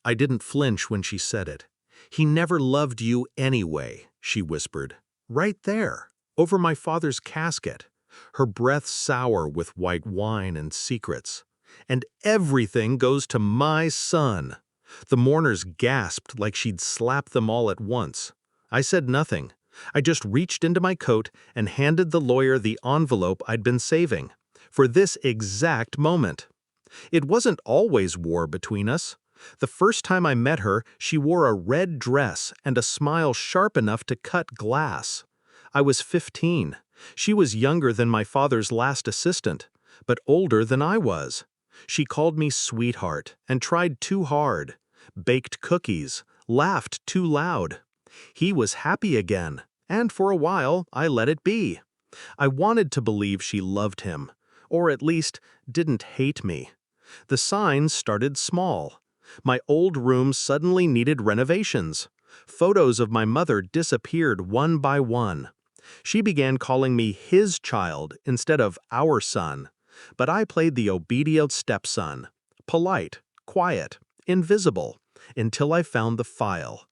I didn't flinch when she said it. "He never loved you anyway," she whispered. "Right there, over my father's casket." Her breath sour with white wine and secrets. "And everything goes to my son." The mourners gasped like she'd slapped them all at once. I said nothing. I just reached into my coat and handed the lawyer the envelope I'd been saving, for this exact moment. It wasn't always war between us. The first time I met her, she wore a red dress and a smile sharp enough to cut glass. I was 15. She was younger than my father's last assistant, but older than I was. She called me sweetheart and tried too hard, baked cookies, laughed too loud. He was happy again, and for a while I let it be. I wanted to believe she loved him, or at least didn't hate me. The signs started small. My old room suddenly needed renovations. Photos of my mother disappeared one by one. She began calling me his child instead of our son, but I played the obedient stepson, polite, quiet, invisible, until I found the file.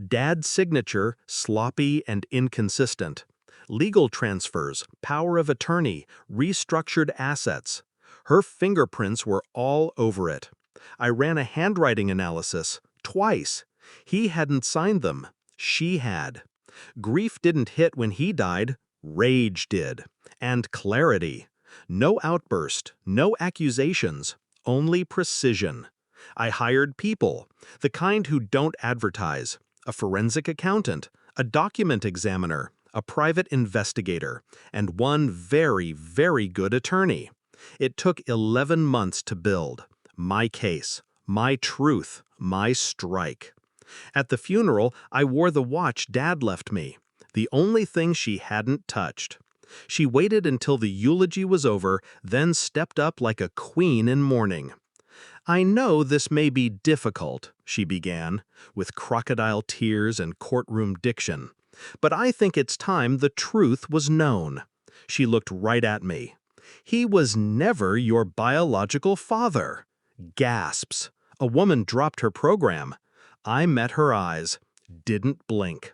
Dad's signature, sloppy and inconsistent. Legal transfers, power of attorney, restructured assets. Her fingerprints were all over it. I ran a handwriting analysis, twice. He hadn't signed them. She had. Grief didn't hit when he died. Rage did. And clarity. No outburst, no accusations, only precision. I hired people, the kind who don't advertise, a forensic accountant, a document examiner, a private investigator, and one very, very good attorney. It took 11 months to build. My case, my truth, my strike. At the funeral, I wore the watch Dad left me, the only thing she hadn't touched. She waited until the eulogy was over, then stepped up like a queen in mourning. "I know this may be difficult," she began, with crocodile tears and courtroom diction, "but I think it's time the truth was known." She looked right at me. "He was never your biological father." Gasps. A woman dropped her program. I met her eyes, didn't blink.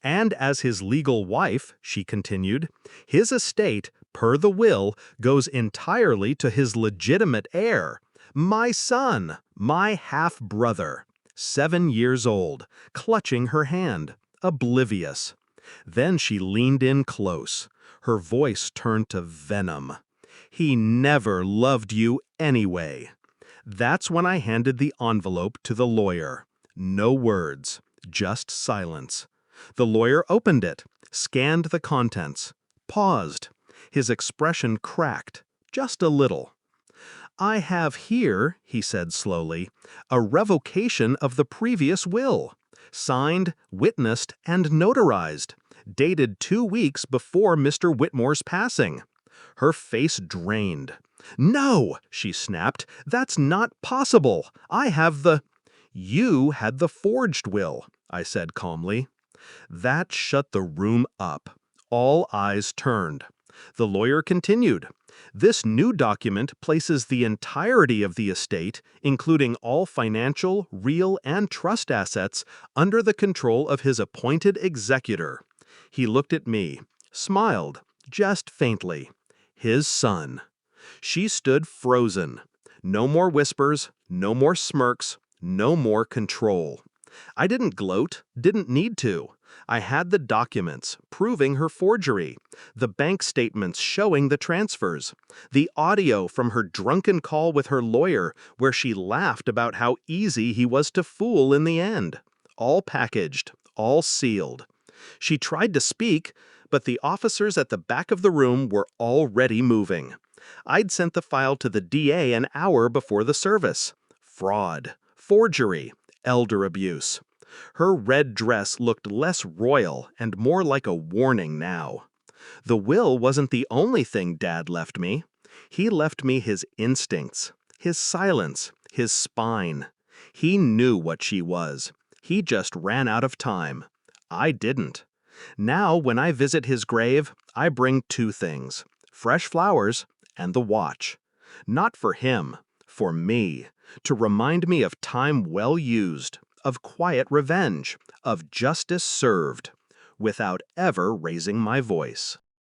"And as his legal wife," she continued, "his estate, per the will, goes entirely to his legitimate heir, my son, my half-brother." 7 years old, clutching her hand, oblivious. Then she leaned in close. Her voice turned to venom. "He never loved you anyway." That's when I handed the envelope to the lawyer. No words, just silence. The lawyer opened it, scanned the contents, paused. His expression cracked, just a little. "I have here," he said slowly, "a revocation of the previous will, signed, witnessed, and notarized, dated 2 weeks before Mr. Whitmore's passing." Her face drained. "No," she snapped, "that's not possible. I have the—" "You had the forged will," I said calmly. That shut the room up. All eyes turned. The lawyer continued. "This new document places the entirety of the estate, including all financial, real, and trust assets, under the control of his appointed executor." He looked at me, smiled, just faintly. His son. She stood frozen. No more whispers, no more smirks, no more control. I didn't gloat, didn't need to. I had the documents proving her forgery, the bank statements showing the transfers, the audio from her drunken call with her lawyer where she laughed about how easy he was to fool in the end. All packaged, all sealed. She tried to speak, but the officers at the back of the room were already moving. I'd sent the file to the DA an hour before the service. Fraud, forgery, elder abuse. Her red dress looked less royal and more like a warning now. The will wasn't the only thing Dad left me. He left me his instincts, his silence, his spine. He knew what she was. He just ran out of time. I didn't. Now, when I visit his grave, I bring 2 things: fresh flowers and the watch. Not for him, for me, to remind me of time well used, of quiet revenge, of justice served, without ever raising my voice.